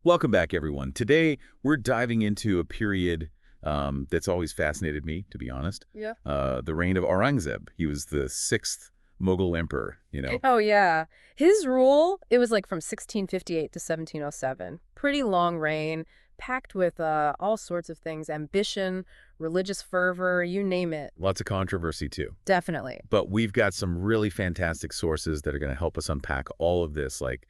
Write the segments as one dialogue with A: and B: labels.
A: Welcome back, everyone. Today, we're diving into a period that's always fascinated me, to be honest.
B: Yeah.
A: The reign of Aurangzeb. He was the sixth Mughal emperor.
B: Oh, yeah. His rule, it was like from 1658 to 1707. Pretty long reign, packed with all sorts of things, ambition, religious fervor, you name it.
A: Lots of controversy, too.
B: Definitely.
A: But we've got some really fantastic sources that are going to help us unpack all of this, like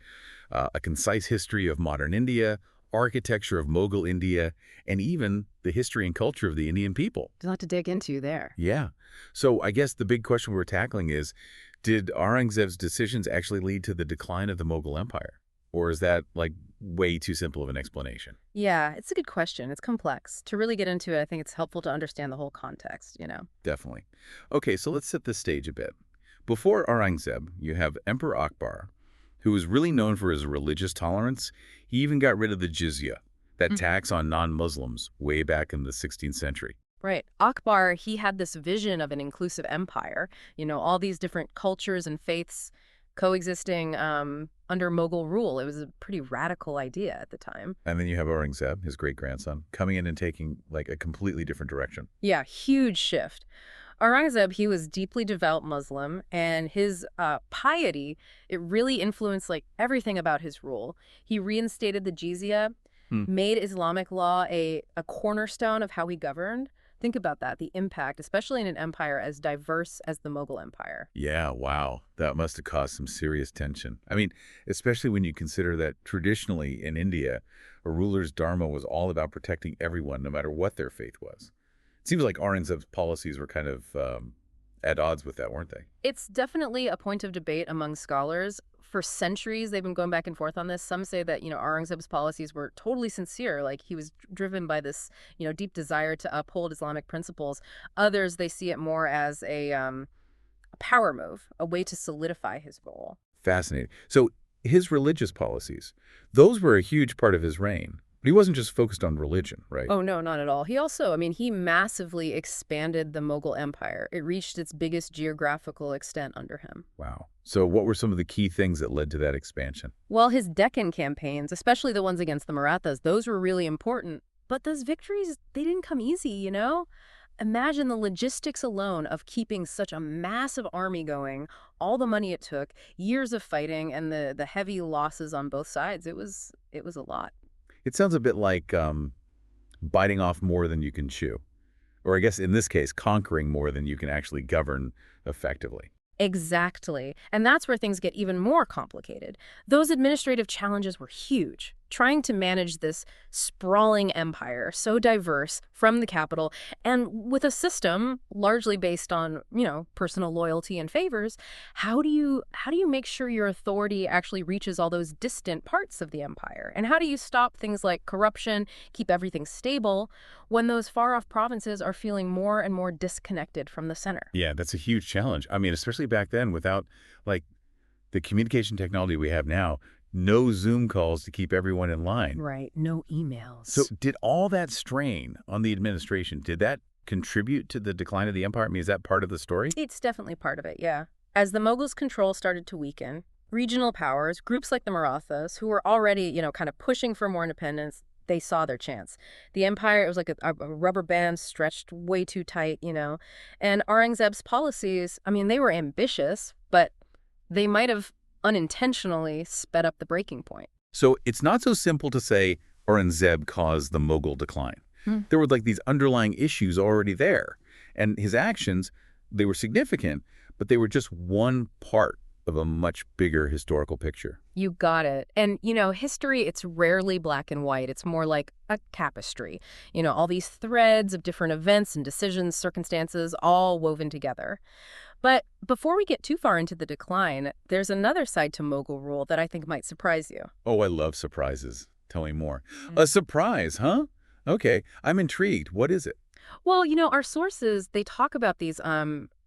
A: a concise history of modern India, architecture of Mughal India, and even the history and culture of the Indian people.
B: There's a lot to dig into there.
A: Yeah. So I guess the big question we're tackling is, did Aurangzeb's decisions actually lead to the decline of the Mughal Empire? Or is that, like, way too simple of an explanation?
B: Yeah, it's a good question. It's complex. To really get into it, I think it's helpful to understand the whole context.
A: Definitely. Okay, so let's set the stage a bit. Before Aurangzeb, you have Emperor Akbar, who was really known for his religious tolerance. He even got rid of the jizya, that
B: Mhm.
A: tax on non-Muslims, way back in the 16th century.
B: Right. Akbar, he had this vision of an inclusive empire, all these different cultures and faiths coexisting under Mughal rule. It was a pretty radical idea at the time.
A: And then you have Aurangzeb, his great-grandson, coming in and taking, like, a completely different direction.
B: Yeah, huge shift. Aurangzeb, he was deeply devout Muslim, and his piety, it really influenced like everything about his rule. He reinstated the jizya,
A: Hmm.
B: made Islamic law a cornerstone of how he governed. Think about that, the impact, especially in an empire as diverse as the Mughal Empire.
A: Yeah, wow. That must have caused some serious tension. I mean, especially when you consider that traditionally in India, a ruler's dharma was all about protecting everyone, no matter what their faith was. It seems like Aurangzeb's policies were kind of at odds with that, weren't they?
B: It's definitely a point of debate among scholars. For centuries, they've been going back and forth on this. Some say that, Aurangzeb's policies were totally sincere, like he was driven by this, deep desire to uphold Islamic principles. Others, they see it more as a power move, a way to solidify his role.
A: Fascinating. So his religious policies, those were a huge part of his reign. But he wasn't just focused on religion, right?
B: Oh, no, not at all. He also, he massively expanded the Mughal Empire. It reached its biggest geographical extent under him.
A: Wow. So what were some of the key things that led to that expansion?
B: Well, his Deccan campaigns, especially the ones against the Marathas, those were really important. But those victories, they didn't come easy. Imagine the logistics alone of keeping such a massive army going, all the money it took, years of fighting, and the heavy losses on both sides. It was a lot.
A: It sounds a bit like biting off more than you can chew. Or I guess in this case, conquering more than you can actually govern effectively.
B: Exactly. And that's where things get even more complicated. Those administrative challenges were huge. Trying to manage this sprawling empire, so diverse, from the capital, and with a system largely based on, personal loyalty and favors, how do you make sure your authority actually reaches all those distant parts of the empire? And how do you stop things like corruption, keep everything stable when those far-off provinces are feeling more and more disconnected from the center?
A: Yeah, that's a huge challenge. I mean, especially back then without like the communication technology we have now, no Zoom calls to keep everyone in line.
B: Right, no
A: So
B: emails.
A: did all that strain on the administration, did that contribute to the decline of the empire? I mean, is that part of the story?
B: It's definitely part of it, yeah. As the Mughals' control started to weaken, regional powers, groups like the Marathas, who were already, kind of pushing for more independence, they saw their chance. The empire, it was like a rubber band stretched way too tight. And Aurangzeb's policies, they were ambitious, but they might have unintentionally sped up the breaking point.
A: So it's not so simple to say Aurangzeb caused the Mughal decline.
B: Hmm.
A: There were like these underlying issues already there. And his actions, they were significant, but they were just one part of a much bigger historical picture.
B: You got it. And, history, it's rarely black and white. It's more like a tapestry. All these threads of different events and decisions, circumstances, all woven together. But before we get too far into the decline, there's another side to Mughal rule that I think might surprise you.
A: Oh, I love surprises. Tell me more.
B: Mm.
A: A surprise, huh? Okay, I'm intrigued. What is it?
B: Well, our sources, they talk about these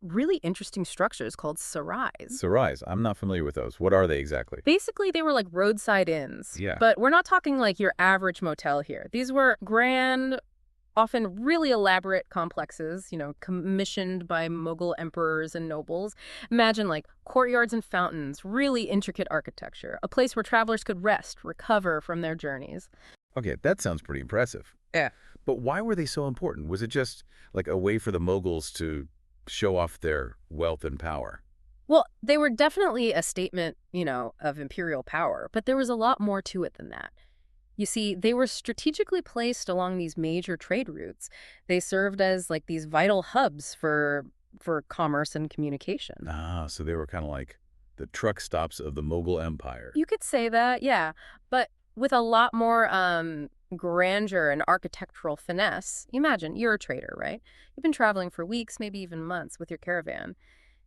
B: really interesting structures called sarais.
A: Sarais. I'm not familiar with those. What are they exactly?
B: Basically, they were like roadside inns.
A: Yeah.
B: But we're not talking like your average motel here. These were grand, often really elaborate complexes, commissioned by Mughal emperors and nobles. Imagine like courtyards and fountains, really intricate architecture, a place where travelers could rest, recover from their journeys.
A: Okay, that sounds pretty impressive.
B: Yeah.
A: But why were they so important? Was it just like a way for the Mughals to show off their wealth and power?
B: Well, they were definitely a statement, of imperial power, but there was a lot more to it than that. You see, they were strategically placed along these major trade routes. They served as like these vital hubs for commerce and communication.
A: Ah, so they were kind of like the truck stops of the Mughal Empire.
B: You could say that, yeah, but with a lot more grandeur and architectural finesse. Imagine, you're a trader, right? You've been traveling for weeks, maybe even months with your caravan.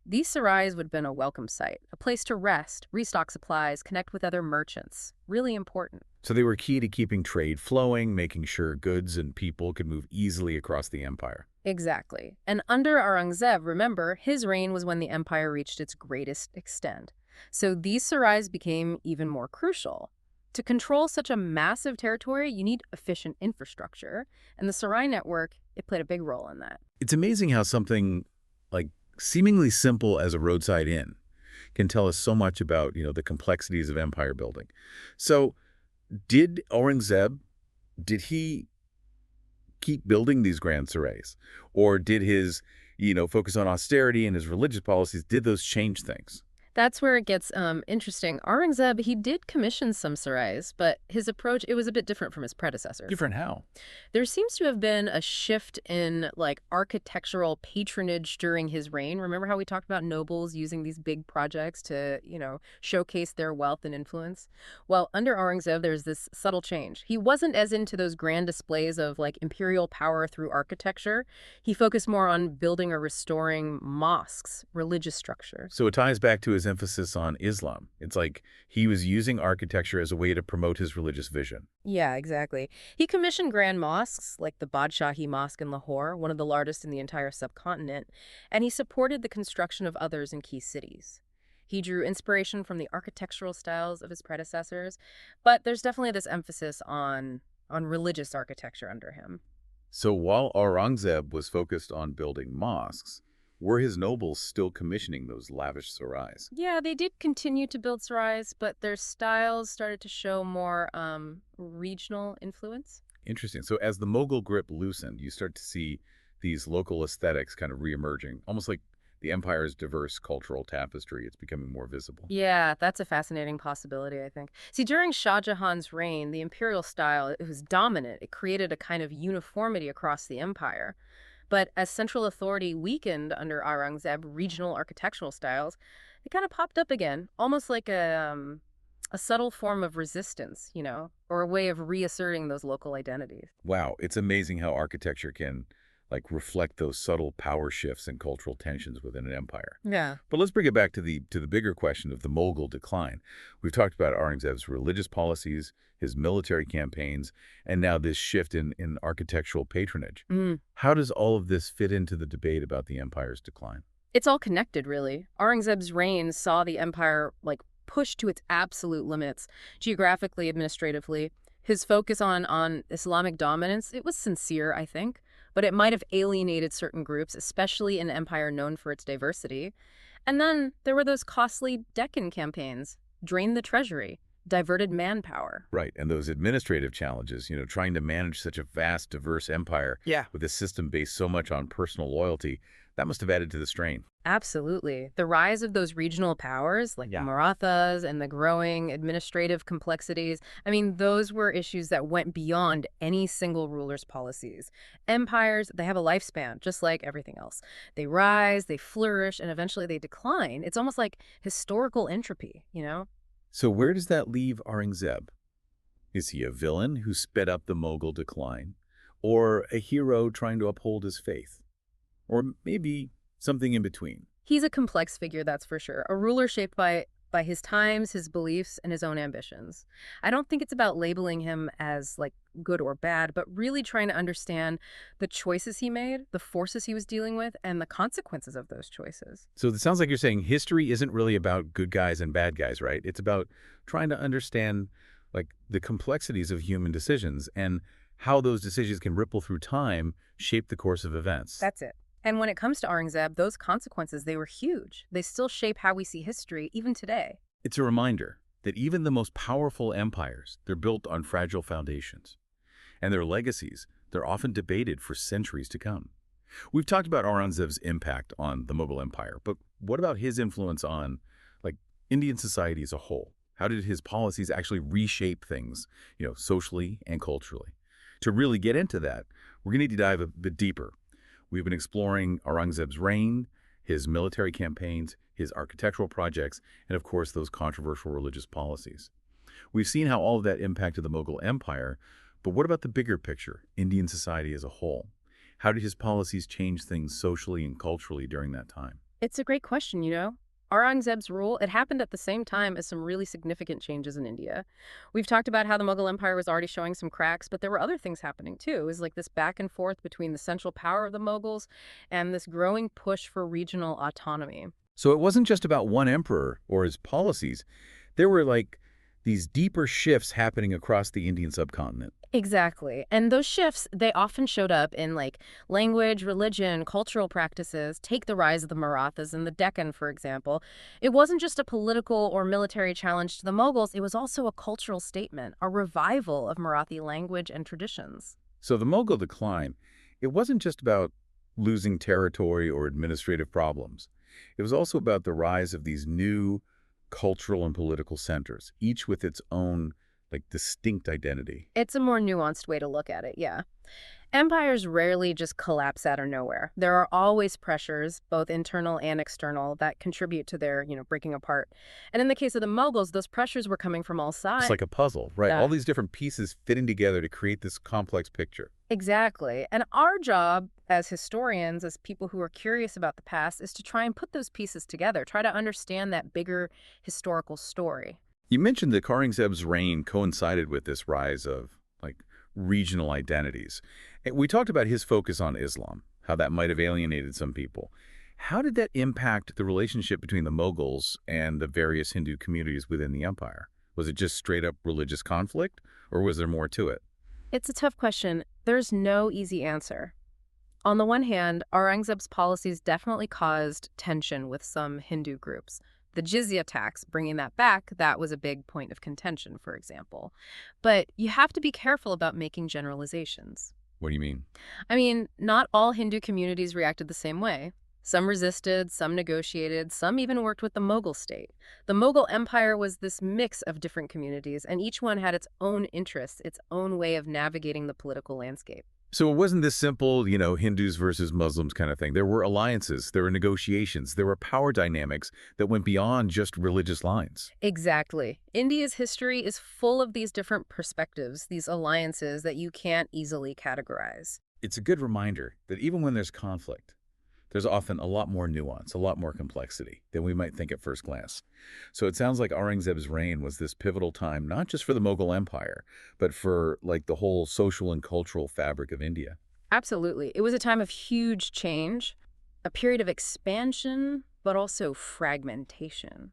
B: These sarais would have been a welcome sight, a place to rest, restock supplies, connect with other merchants. Really important.
A: So they were key to keeping trade flowing, making sure goods and people could move easily across the empire.
B: Exactly. And under Aurangzeb, remember, his reign was when the empire reached its greatest extent. So these sarais became even more crucial. To control such a massive territory, you need efficient infrastructure, and the sarai network, it played a big role in that.
A: It's amazing how something like seemingly simple as a roadside inn can tell us so much about, the complexities of empire building. So did Aurangzeb, did he keep building these grand sarais? Or did his, focus on austerity and his religious policies, did those change things?
B: That's where it gets interesting. Aurangzeb, he did commission some sarais, but his approach, it was a bit different from his predecessors.
A: Different how?
B: There seems to have been a shift in like architectural patronage during his reign. Remember how we talked about nobles using these big projects to, showcase their wealth and influence? Well, under Aurangzeb, there's this subtle change. He wasn't as into those grand displays of like imperial power through architecture. He focused more on building or restoring mosques, religious structures.
A: So it ties back to his emphasis on Islam. It's like he was using architecture as a way to promote his religious vision.
B: Yeah, exactly. He commissioned grand mosques, like the Badshahi Mosque in Lahore, one of the largest in the entire subcontinent, and he supported the construction of others in key cities. He drew inspiration from the architectural styles of his predecessors, but there's definitely this emphasis on religious architecture under him.
A: So while Aurangzeb was focused on building mosques, were his nobles still commissioning those lavish sarais?
B: Yeah, they did continue to build sarais, but their styles started to show more regional influence.
A: Interesting. So as the Mughal grip loosened, you start to see these local aesthetics kind of reemerging, almost like the empire's diverse cultural tapestry. It's becoming more visible.
B: Yeah, that's a fascinating possibility, I think. See, during Shah Jahan's reign, the imperial style, it was dominant. It created a kind of uniformity across the empire. But as central authority weakened under Aurangzeb, regional architectural styles, they kind of popped up again, almost like a subtle form of resistance, or a way of reasserting those local identities.
A: Wow, it's amazing how architecture can reflect those subtle power shifts and cultural tensions within an empire.
B: Yeah.
A: But let's bring it back to the bigger question of the Mughal decline. We've talked about Aurangzeb's religious policies, his military campaigns, and now this shift in architectural patronage.
B: Mm.
A: How does all of this fit into the debate about the empire's decline?
B: It's all connected, really. Aurangzeb's reign saw the empire, pushed to its absolute limits, geographically, administratively. His focus on Islamic dominance, it was sincere, I think, but it might have alienated certain groups, especially in an empire known for its diversity. And then there were those costly Deccan campaigns, drained the treasury, diverted manpower.
A: Right, and those administrative challenges, trying to manage such a vast, diverse empire
B: Yeah.
A: with a system based so much on personal loyalty, that must have added to the strain.
B: Absolutely. The rise of those regional powers, like the
A: Yeah.
B: Marathas and the growing administrative complexities, I mean, those were issues that went beyond any single ruler's policies. Empires, they have a lifespan, just like everything else. They rise, they flourish, and eventually they decline. It's almost like historical entropy.
A: So where does that leave Aurangzeb? Is he a villain who sped up the Mughal decline? Or a hero trying to uphold his faith? Or maybe something in between?
B: He's a complex figure, that's for sure. A ruler shaped by his times, his beliefs, and his own ambitions. I don't think it's about labeling him as good or bad, but really trying to understand the choices he made, the forces he was dealing with, and the consequences of those choices.
A: So it sounds like you're saying history isn't really about good guys and bad guys, right? It's about trying to understand the complexities of human decisions and how those decisions can ripple through time, shape the course of events.
B: That's it. And when it comes to Aurangzeb, those consequences, they were huge. They still shape how we see history, even today.
A: It's a reminder that even the most powerful empires, they're built on fragile foundations. And their legacies, they're often debated for centuries to come. We've talked about Aurangzeb's impact on the Mughal Empire, but what about his influence on, like, Indian society as a whole? How did his policies actually reshape things, socially and culturally? To really get into that, we're going to need to dive a bit deeper. We've been exploring Aurangzeb's reign, his military campaigns, his architectural projects, and of course those controversial religious policies. We've seen how all of that impacted the Mughal Empire, but what about the bigger picture, Indian society as a whole? How did his policies change things socially and culturally during that time?
B: It's a great question. Aurangzeb's rule, it happened at the same time as some really significant changes in India. We've talked about how the Mughal Empire was already showing some cracks, but there were other things happening too. It was like this back and forth between the central power of the Mughals and this growing push for regional autonomy.
A: So it wasn't just about one emperor or his policies. There were like these deeper shifts happening across the Indian subcontinent.
B: Exactly. And those shifts, they often showed up in like language, religion, cultural practices. Take the rise of the Marathas in the Deccan, for example. It wasn't just a political or military challenge to the Mughals, it was also a cultural statement, a revival of Marathi language and traditions.
A: So the Mughal decline, it wasn't just about losing territory or administrative problems. It was also about the rise of these new cultural and political centers, each with its own distinct identity.
B: It's a more nuanced way to look at it, yeah. Empires rarely just collapse out of nowhere. There are always pressures, both internal and external, that contribute to their, breaking apart. And in the case of the Mughals, those pressures were coming from all sides.
A: It's like a puzzle, right?
B: Yeah.
A: All these different pieces fitting together to create this complex picture.
B: Exactly. And our job as historians, as people who are curious about the past, is to try and put those pieces together, try to understand that bigger historical story.
A: You mentioned that Aurangzeb's reign coincided with this rise of, regional identities. And we talked about his focus on Islam, how that might have alienated some people. How did that impact the relationship between the Mughals and the various Hindu communities within the empire? Was it just straight-up religious conflict, or was there more to it?
B: It's a tough question. There's no easy answer. On the one hand, Aurangzeb's policies definitely caused tension with some Hindu groups. The jizya tax, bringing that back, that was a big point of contention, for example. But you have to be careful about making generalizations.
A: What do you mean?
B: I mean, not all Hindu communities reacted the same way. Some resisted, some negotiated, some even worked with the Mughal state. The Mughal Empire was this mix of different communities, and each one had its own interests, its own way of navigating the political landscape.
A: So it wasn't this simple, Hindus versus Muslims kind of thing. There were alliances, there were negotiations, there were power dynamics that went beyond just religious lines.
B: Exactly. India's history is full of these different perspectives, these alliances that you can't easily categorize.
A: It's a good reminder that even when there's conflict, there's often a lot more nuance, a lot more complexity than we might think at first glance. So it sounds like Aurangzeb's reign was this pivotal time, not just for the Mughal Empire, but for the whole social and cultural fabric of India.
B: Absolutely. It was a time of huge change, a period of expansion, but also fragmentation.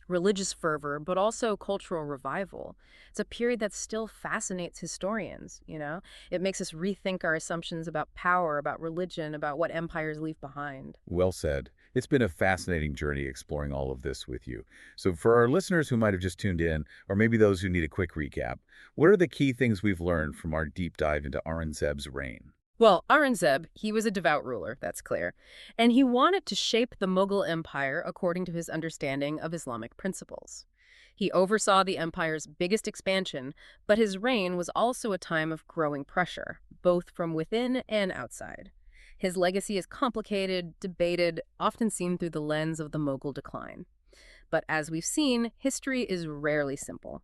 B: Religious fervor, but also cultural revival. It's a period that still fascinates historians. It makes us rethink our assumptions about power, about religion, about what empires leave behind.
A: Well said. It's been a fascinating journey exploring all of this with you. So for our listeners who might have just tuned in, or maybe those who need a quick recap, what are the key things we've learned from our deep dive into Aurangzeb's reign?
B: Well, Aurangzeb, he was a devout ruler, that's clear. And he wanted to shape the Mughal Empire according to his understanding of Islamic principles. He oversaw the empire's biggest expansion, but his reign was also a time of growing pressure, both from within and outside. His legacy is complicated, debated, often seen through the lens of the Mughal decline. But as we've seen, history is rarely simple.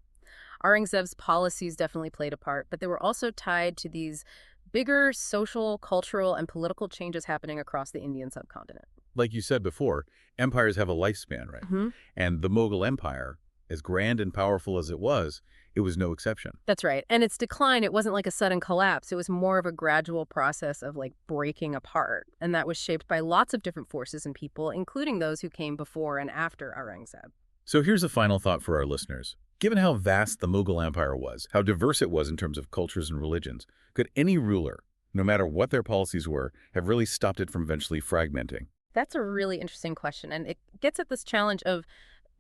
B: Aurangzeb's policies definitely played a part, but they were also tied to these bigger social, cultural, and political changes happening across the Indian subcontinent.
A: Like you said before, empires have a lifespan, right?
B: Mm-hmm.
A: And the Mughal Empire, as grand and powerful as it was no exception.
B: That's right. And its decline, it wasn't like a sudden collapse. It was more of a gradual process of breaking apart. And that was shaped by lots of different forces and people, including those who came before and after Aurangzeb.
A: So here's a final thought for our listeners. Given how vast the Mughal Empire was, how diverse it was in terms of cultures and religions, could any ruler, no matter what their policies were, have really stopped it from eventually fragmenting?
B: That's a really interesting question, and it gets at this challenge of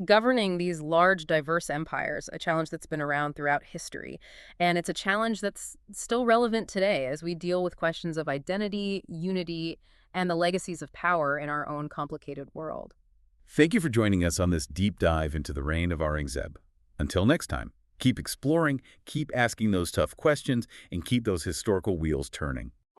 B: governing these large, diverse empires, a challenge that's been around throughout history. And it's a challenge that's still relevant today as we deal with questions of identity, unity, and the legacies of power in our own complicated world.
A: Thank you for joining us on this deep dive into the reign of Aurangzeb. Until next time, keep exploring, keep asking those tough questions, and keep those historical wheels turning.